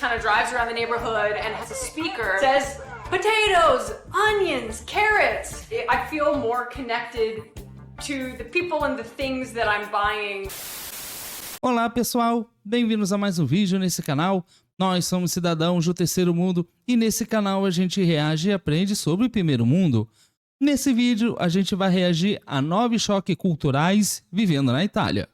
kind of drives around the neighborhood and has a speaker that says potatoes, onions, carrots. I feel more connected to the people and the things that I'm buying. Olá pessoal, bem-vindos a mais um vídeo nesse canal. Nós somos cidadãos do terceiro mundo e nesse canal a gente reage e aprende sobre o primeiro mundo. Nesse vídeo a gente vai reagir a 9 choques culturais vivendo na Itália.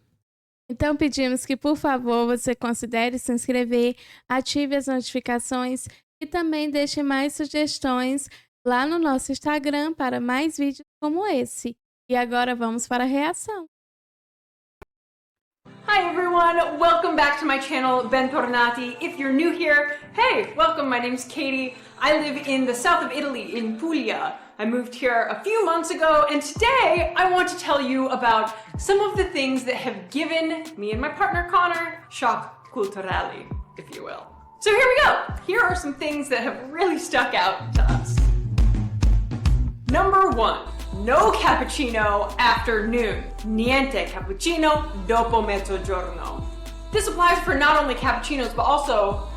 Então pedimos que, por favor, você considere se inscrever, ative as notificações e também deixe mais sugestões lá no nosso Instagram para mais vídeos como esse. E agora vamos para a reação. Hi everyone, welcome back to my channel, Bentornati. If you're new here, hey, welcome, my name's Katie. I live in the south of Italy, in Puglia. I moved here a few months ago, and today I want to tell you about some of the things that have given me and my partner Connor shock culturali, if you will. So here we go. Here are some things that have really stuck out to us. Number 1. No cappuccino after noon. Niente cappuccino dopo mezzogiorno. This applies for not only cappuccinos, but also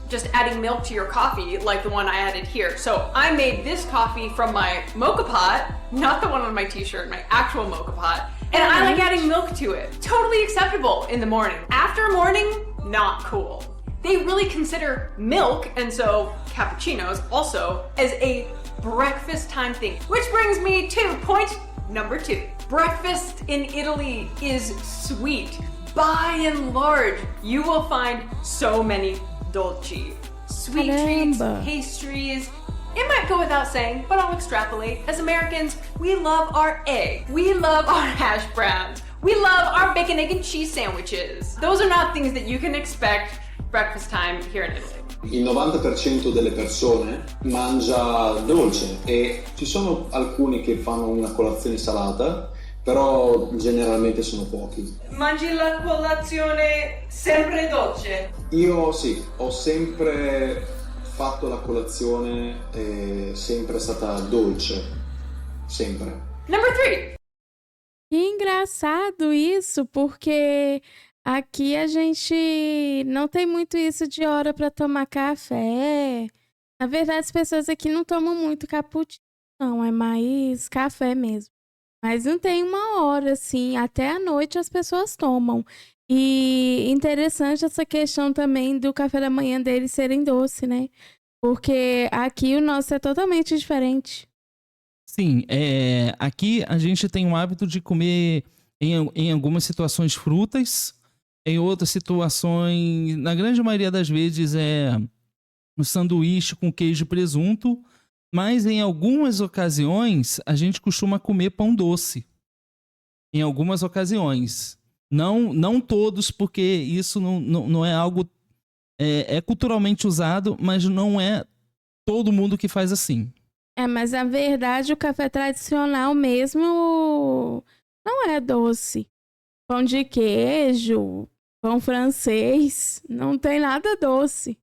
just adding milk to your coffee, like the one I added here. So I made this coffee from my mocha pot, not the one on my t-shirt, my actual mocha pot. And I like adding milk to it. Totally acceptable in the morning. After morning, not cool. They really consider milk, and so cappuccinos also, as a breakfast time thing. Which brings me to point number 2. Breakfast in Italy is sweet. By and large, you will find so many dolci. Sweet treats, pastries. It might go without saying, but I'll extrapolate. As Americans, we love our egg. We love our hash browns. We love our bacon, egg, and cheese sandwiches. Those are not things that you can expect breakfast time here in Italy. Il 90% delle persone mangia dolce e ci sono alcuni che fanno una colazione salata, però generalmente sono pochi. Mangi la colazione sempre dolce? Io sì, ho sempre fatto la colazione, è sempre stata dolce, sempre. Number 3. Que engraçado isso, porque aqui a gente não tem muito isso de hora para tomar café. Na verdade, as pessoas aqui não tomam muito cappuccino, não, é mais café mesmo. Mas não tem uma hora, assim, até à noite as pessoas tomam. E interessante essa questão também do café da manhã deles serem doce, né? Porque aqui o nosso é totalmente diferente. Sim, aqui a gente tem o hábito de comer em algumas situações frutas, em outras situações, na grande maioria das vezes um sanduíche com queijo e presunto, mas em algumas ocasiões a gente costuma comer pão doce. Em algumas ocasiões. Não todos, porque isso não é algo... É culturalmente usado, mas não é todo mundo que faz assim. Mas na verdade o café tradicional mesmo não é doce. Pão de queijo, pão francês, não tem nada doce.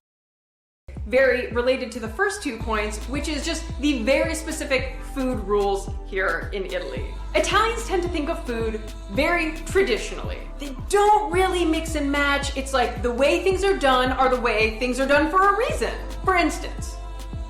Very related to the first 2 points, which is just the very specific food rules here in Italy. Italians tend to think of food very traditionally. They don't really mix and match. It's like the way things are done are the way things are done for a reason. For instance,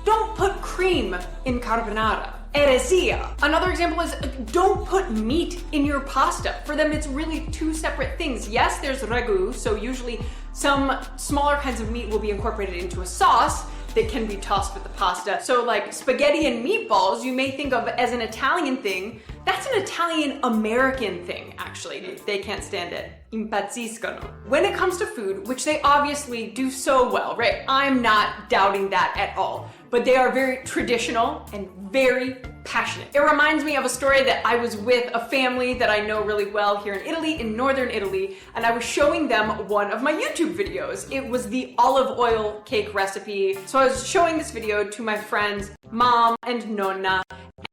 don't put cream in carbonara. Heresia. Another example is don't put meat in your pasta. For them, it's really 2 separate things. Yes, there's ragu, so usually some smaller kinds of meat will be incorporated into a sauce that can be tossed with the pasta. So like spaghetti and meatballs, you may think of as an Italian thing. That's an Italian-American thing, actually. They can't stand it. Impazziscono. When it comes to food, which they obviously do so well, right? I'm not doubting that at all. But they are very traditional and very passionate. It reminds me of a story that I was with a family that I know really well here in Italy, in northern Italy, and I was showing them one of my YouTube videos. It was the olive oil cake recipe. So I was showing this video to my friends, mom and nonna,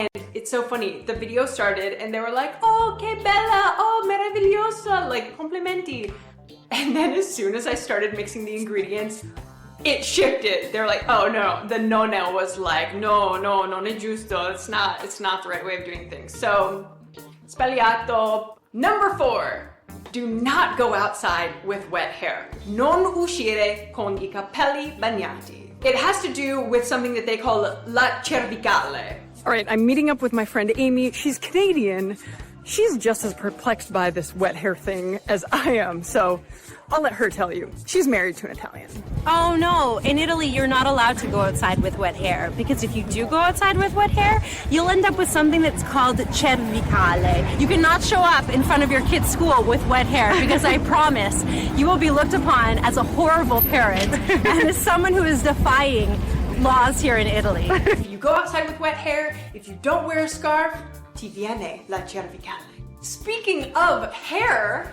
and it's so funny. The video started and they were like, oh, che bella, oh, meravigliosa, like complimenti. And then as soon as I started mixing the ingredients, it shifted. They're like, oh no, the nonna was like, no, non è giusto. It's not the right way of doing things. So, sbagliato. Number 4, Do not go outside with wet hair. Non uscire con I capelli bagnati. It has to do with something that they call la cervicale. All right, I'm meeting up with my friend Amy. She's Canadian. She's just as perplexed by this wet hair thing as I am, so I'll let her tell you. She's married to an Italian. Oh no, in Italy you're not allowed to go outside with wet hair, because if you do go outside with wet hair, you'll end up with something that's called cervicale. You cannot show up in front of your kid's school with wet hair, because I promise you will be looked upon as a horrible parent and as someone who is defying laws here in Italy. If you go outside with wet hair, if you don't wear a scarf, ti viene la cervicale. Speaking of hair...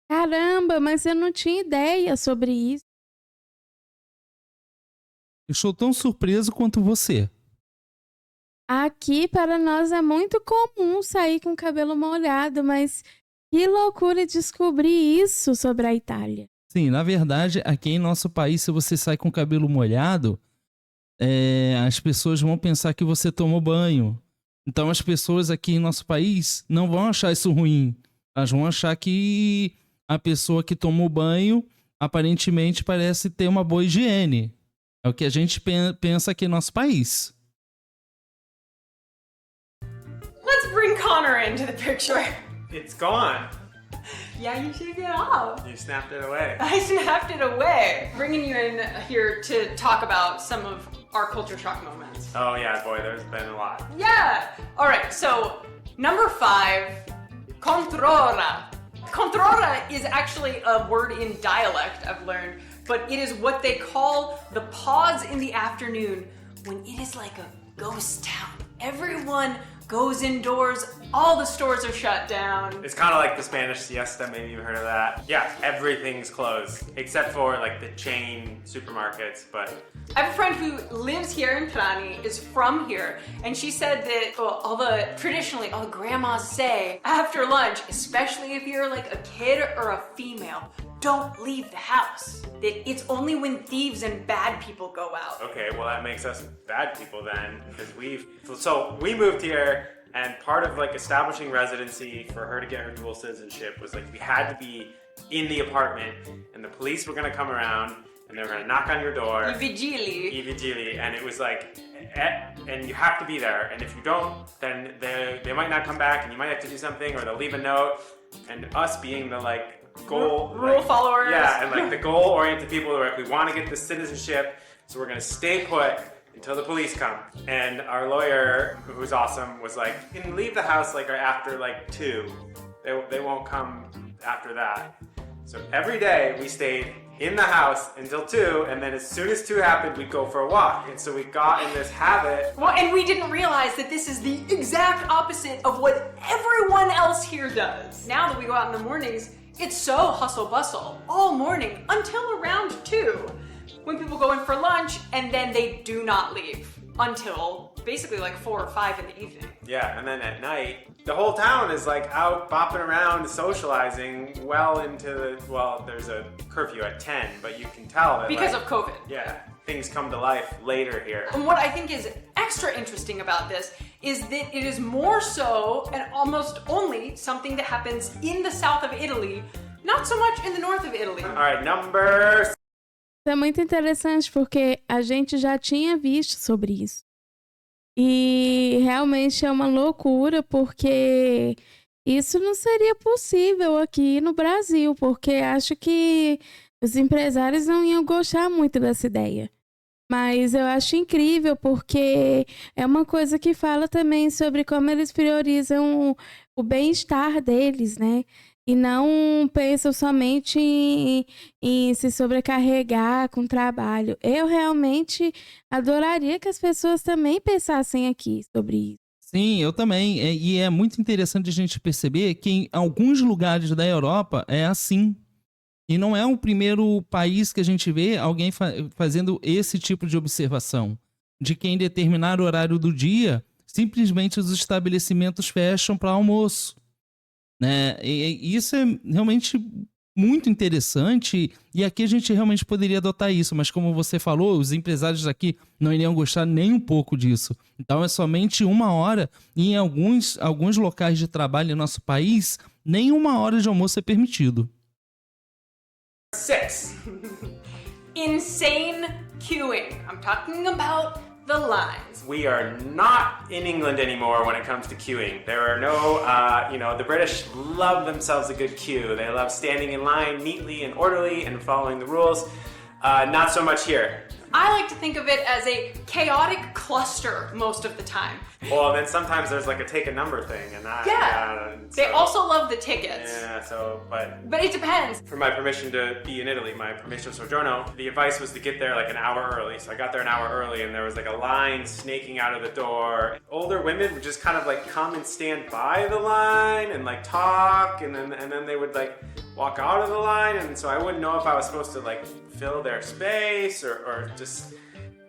Caramba, mas eu não tinha ideia sobre isso. Eu estou tão surpreso quanto você. Aqui, para nós, é muito comum sair com o cabelo molhado, mas que loucura descobrir isso sobre a Itália. Sim, na verdade, aqui em nosso país, se você sai com o cabelo molhado, as pessoas vão pensar que você tomou banho. Então, as pessoas aqui em nosso país não vão achar isso ruim. Elas vão achar que a pessoa que tomou banho, aparentemente, parece ter uma boa higiene. É o que a gente pensa aqui em nosso país. Let's bring Connor into the picture. It's gone. Yeah, you shaved it off. You snapped it away. I snapped it away. Bringing you in here to talk about some of our culture shock moments. Oh yeah, boy, there's been a lot. Yeah! Alright, so number 5, controra. Controra is actually a word in dialect, I've learned, but it is what they call the pause in the afternoon when it is like a ghost town. Everyone goes indoors, all the stores are shut down. It's kind of like the Spanish siesta, maybe you've heard of that. Yeah, everything's closed, except for like the chain supermarkets, but... I have a friend who lives here in Trani, is from here, and she said that traditionally all the grandmas say after lunch, especially if you're like a kid or a female, don't leave the house. That it's only when thieves and bad people go out. Okay, well that makes us bad people then, because we moved here, and part of like establishing residency for her to get her dual citizenship was like we had to be in the apartment, and the police were gonna come around, and they were gonna knock on your door. I vigili. And it was like, and you have to be there, and if you don't, then they might not come back, and you might have to do something, or they'll leave a note, and us being the like rule followers. Yeah, and like the goal-oriented people who are like, we want to get this citizenship, so we're gonna stay put until the police come. And our lawyer, who's awesome, was like, you can leave the house like after like 2. They won't come after that. So every day we stayed in the house until 2, and then as soon as 2 happened, we'd go for a walk. And so we got in this habit. Well, and we didn't realize that this is the exact opposite of what everyone else here does. Now that we go out in the mornings, it's so hustle bustle all morning until around 2, when people go in for lunch, and then they do not leave until basically like 4 or 5 in the evening. Yeah, and then at night, the whole town is like out bopping around, socializing well into there's a curfew at 10, but you can tell that because of COVID. Yeah, things come to life later here. And what I think is extra interesting about this is that it is more so and almost only something that happens in the south of Italy, not so much in the north of Italy. All right, number... É muito interessante porque a gente já tinha visto sobre isso. E realmente é uma loucura porque isso não seria possível aqui no Brasil, porque acho que os empresários não iam gostar muito dessa ideia. Mas eu acho incrível porque é uma coisa que fala também sobre como eles priorizam o bem-estar deles, né? E não pensam somente em se sobrecarregar com trabalho. Eu realmente adoraria que as pessoas também pensassem aqui sobre isso. Sim, eu também. E é muito interessante a gente perceber que em alguns lugares da Europa é assim. E não é o primeiro país que a gente vê alguém fazendo esse tipo de observação. De que em determinado horário do dia, simplesmente os estabelecimentos fecham para almoço. Né? E isso é realmente muito interessante, e aqui a gente realmente poderia adotar isso, mas como você falou, os empresários aqui não iriam gostar nem um pouco disso. Então é somente 1 hora, e em alguns locais de trabalho no nosso país nem 1 hora de almoço é permitido. 6. Insane queuing. I'm talking about the lines. We are not in England anymore when it comes to queuing. There are no, the British love themselves a good queue. They love standing in line neatly and orderly and following the rules. Not so much here. I like to think of it as a chaotic cluster most of the time. Well, then sometimes there's like a take a number thing, and They also love the tickets. Yeah, but it depends. For my permission to be in Italy, my permission soggiorno, the advice was to get there like an hour early. So I got there an hour early, and there was like a line snaking out of the door. Older women would just kind of like come and stand by the line and like talk, and then they would like walk out of the line, and so I wouldn't know if I was supposed to like fill their space or just,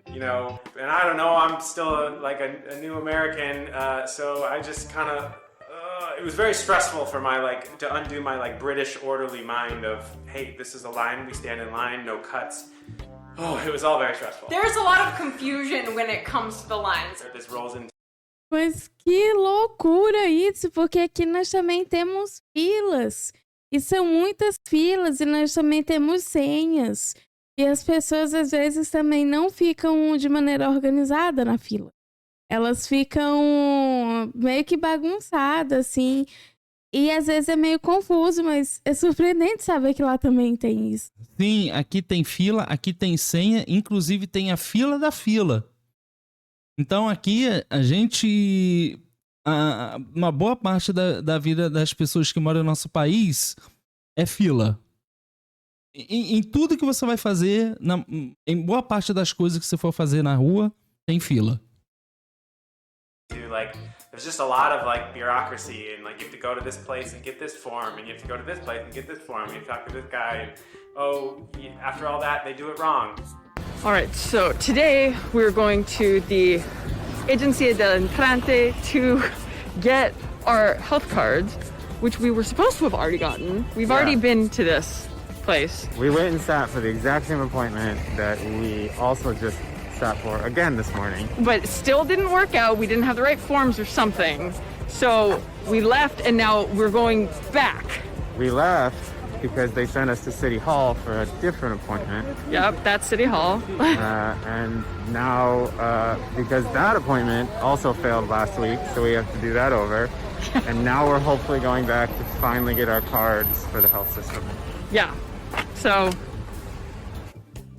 and I don't know, I'm still like a new American, so I just kind of, it was very stressful for my to undo my British orderly mind of, hey, this is a line, we stand in line, no cuts. Oh, it was all very stressful. There's a lot of confusion when it comes to the lines. This rolls into Mas que loucura isso, porque aqui nós também temos filas. E são muitas filas e nós também temos senhas. E as pessoas às vezes também não ficam de maneira organizada na fila. Elas ficam meio que bagunçadas, assim. E às vezes é meio confuso, mas é surpreendente saber que lá também tem isso. Sim, aqui tem fila, aqui tem senha, inclusive tem a fila da fila. Então aqui a gente... uma boa parte da vida das pessoas que moram no nosso país é fila. Em tudo que você vai fazer, em boa parte das coisas que você for fazer na rua, tem fila. There's just a lot of bureaucracy, and you have to go to this place and get this form, and you have to go to this place and get this form, and you talk to this guy, and after all that, they do it wrong. All right, so today we're going to the Agencia del Entrante to get our health cards, which we were supposed to have already gotten. We've already been to this place. We went and sat for the exact same appointment that we also just sat for again this morning. But it still didn't work out. We didn't have the right forms or something. So we left and now we're going back. We left because they sent us to City Hall for a different appointment. Yep, that's City Hall. And now, because that appointment also failed last week, so we have to do that over. And now we're hopefully going back to finally get our cards for the health system. Yeah, so...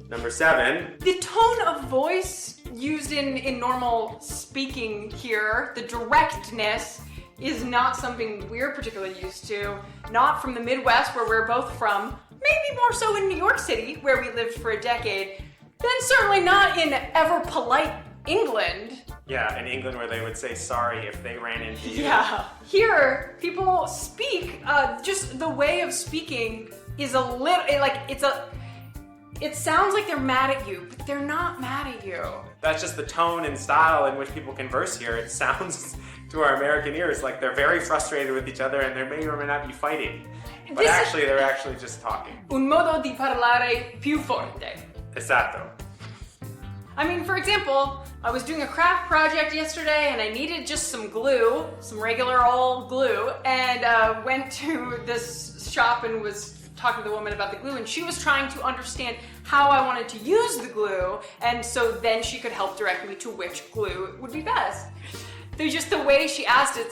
Number 7. The tone of voice used in normal speaking here, the directness, is not something we're particularly used to. Not from the Midwest, where we're both from. Maybe more so in New York City, where we lived for a decade. Then certainly not in ever polite England. Yeah, in England where they would say sorry if they ran into you. Yeah. Here, people speak, just the way of speaking is a little, it sounds like they're mad at you, but they're not mad at you. That's just the tone and style in which people converse here. It sounds to our American ears like they're very frustrated with each other and they may or may not be fighting. But they're actually just talking. Un modo di parlare più forte. Esatto. I mean, for example, I was doing a craft project yesterday and I needed just some glue, some regular old glue, and went to this shop and was talking to the woman about the glue, and she was trying to understand how I wanted to use the glue, and so then she could help direct me to which glue would be best. There's just the way she asked it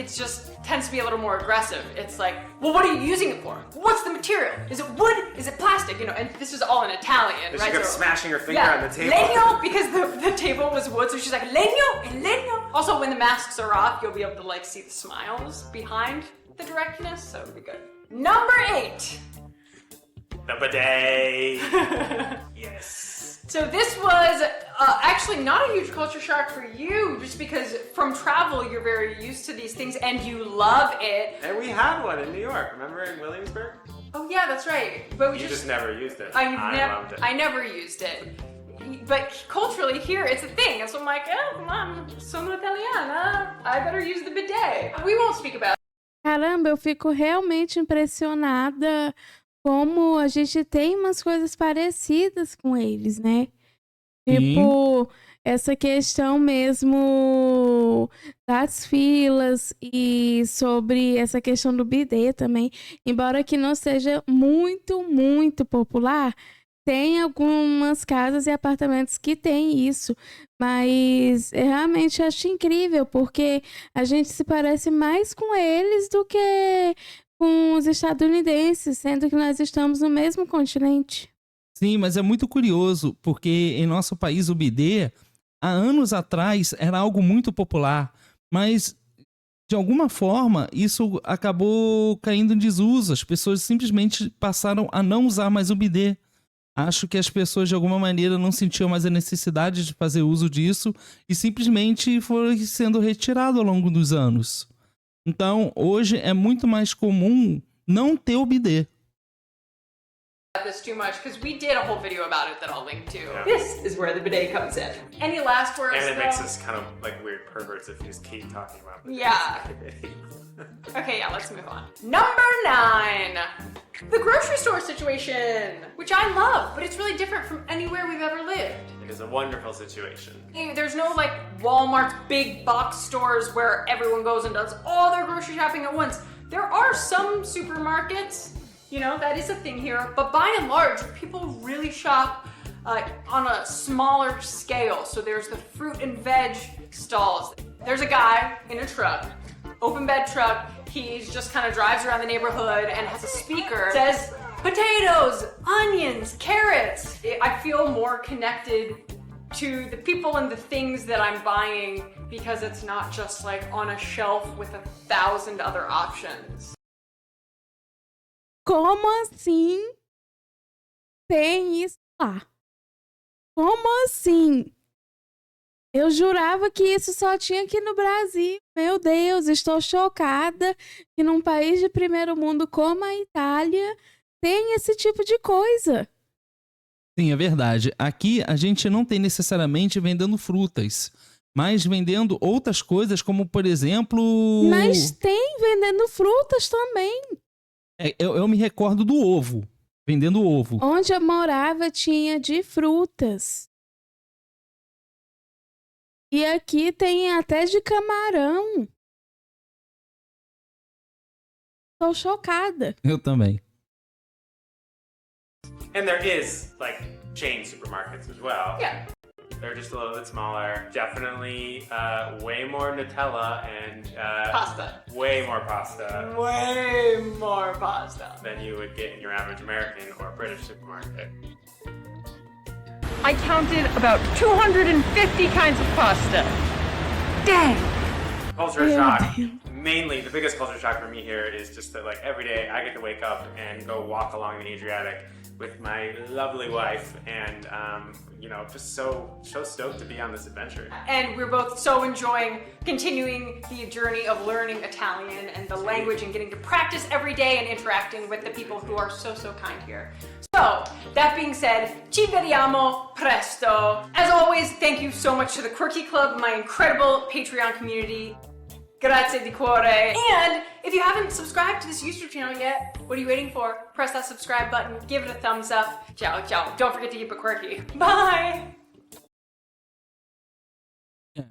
just tends to be a little more aggressive. It's like, well, what are you using it for? What's the material? Is it wood? Is it plastic? And this is all in Italian, She right? kept smashing her finger on the table. Legno, because the table was wood, so she's like, legno. Also, when the masks are off, you'll be able to see the smiles behind the directness, so it'll be good. Number 8. The bidet. Yes. So this was actually not a huge culture shock for you, just because from travel you're very used to these things and you love it. And we had one in New York, remember in Williamsburg? Oh yeah, that's right. But we You just never used it. I loved it. I never used it. But culturally here, it's a thing. And so I'm like, oh, mom, sono italiana. I better use the bidet. We won't speak about it. Caramba, eu fico realmente impressionada como a gente tem umas coisas parecidas com eles, né? Tipo, essa questão mesmo das filas e sobre essa questão do bidê também, embora que não seja muito, muito popular, tem algumas casas e apartamentos que tem isso, mas eu realmente acho incrível, porque a gente se parece mais com eles do que com os estadunidenses, sendo que nós estamos no mesmo continente. Sim, mas é muito curioso, porque em nosso país o bidê, há anos atrás, era algo muito popular, mas de alguma forma isso acabou caindo em desuso. As pessoas simplesmente passaram a não usar mais o bidê. Acho que as pessoas de alguma maneira não sentiam mais a necessidade de fazer uso disso e simplesmente foi sendo retirado ao longo dos anos. Então, hoje é muito mais comum não ter o bidê. This too much because we did a whole video about it that I'll link to. This is where the bidet comes in. Any last words? And it though? makes us kind of like weird perverts if you just keep talking about it. Yeah. Okay, yeah, let's move on. Number 9. The grocery store situation, which I love, but it's really different from anywhere we've ever lived. It is a wonderful situation. There's no like Walmart's big box stores where everyone goes and does all their grocery shopping at once. There are some supermarkets, you know, that is a thing here, but by and large, people really shop on a smaller scale. So there's the fruit and veg stalls. There's a guy in a truck, open bed truck. He just kind of drives around the neighborhood and has a speaker, says potatoes, onions, carrots. I feel more connected to the people and the things that I'm buying because it's not just like on a shelf with 1,000 other options. Como assim tem isso lá? Como assim? Eu jurava que isso só tinha aqui no Brasil. Meu Deus, estou chocada que num país de primeiro mundo como a Itália tem esse tipo de coisa. Sim, é verdade. Aqui a gente não tem necessariamente vendendo frutas, mas vendendo outras coisas, como por exemplo... Mas tem vendendo frutas também. Eu me recordo do ovo, vendendo ovo. Onde eu morava tinha de frutas. E aqui tem até de camarão. Tô chocada. Eu também. And there is like chain supermarkets as well. Yeah. They're just a little bit smaller. Definitely way more Nutella and Pasta. way more pasta Way more pasta. than you would get in your average American or British supermarket. I counted about 250 kinds of pasta. Dang! Culture shock. Mainly, the biggest culture shock for me here is just that, like, every day I get to wake up and go walk along the Adriatic with my lovely wife, and you know, just so stoked to be on this adventure. And we're both so enjoying continuing the journey of learning Italian and the language and getting to practice every day and interacting with the people who are so kind here. So, that being said, ci vediamo presto. As always, thank you so much to the Quirky Club, my incredible Patreon community. Grazie di cuore. And if you haven't subscribed to this YouTube channel yet, what are you waiting for? Press that subscribe button, give it a thumbs up. Ciao, ciao. Don't forget to keep it quirky. Bye!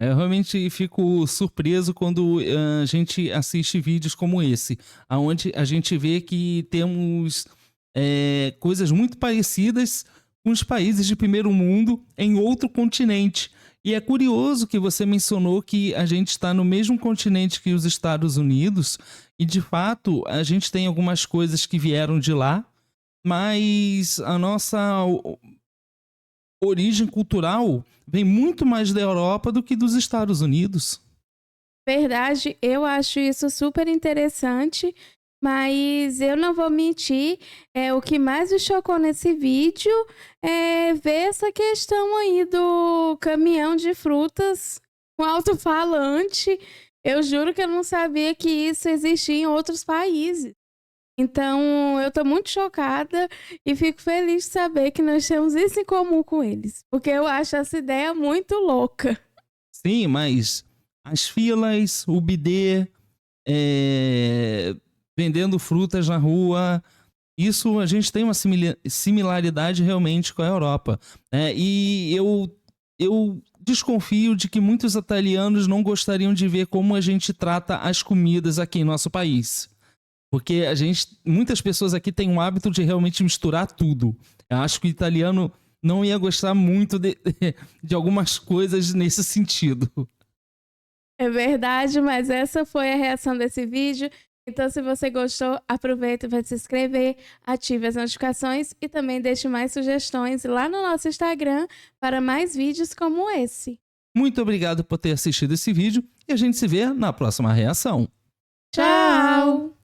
Eu realmente fico surpreso quando a gente assiste vídeos como esse, onde a gente vê que temos coisas muito parecidas com os países de primeiro mundo em outro continente. E é curioso que você mencionou que a gente está no mesmo continente que os Estados Unidos e, de fato, a gente tem algumas coisas que vieram de lá, mas a nossa origem cultural vem muito mais da Europa do que dos Estados Unidos. Verdade, eu acho isso super interessante, mas eu não vou mentir, o que mais me chocou nesse vídeo é ver essa questão aí do caminhão de frutas com alto-falante. Eu juro que eu não sabia que isso existia em outros países. Então, eu tô muito chocada e fico feliz de saber que nós temos isso em comum com eles, porque eu acho essa ideia muito louca. Sim, mas as filas, o bidê, vendendo frutas na rua, isso a gente tem uma similaridade realmente com a Europa. E eu eu desconfio de que muitos italianos não gostariam de ver como a gente trata as comidas aqui em nosso país. Porque muitas pessoas aqui têm um hábito de realmente misturar tudo. Eu acho que o italiano não ia gostar muito de algumas coisas nesse sentido. É verdade, mas essa foi a reação desse vídeo. Então, se você gostou, aproveita para se inscrever, ative as notificações e também deixe mais sugestões lá no nosso Instagram para mais vídeos como esse. Muito obrigado por ter assistido esse vídeo e a gente se vê na próxima reação. Tchau!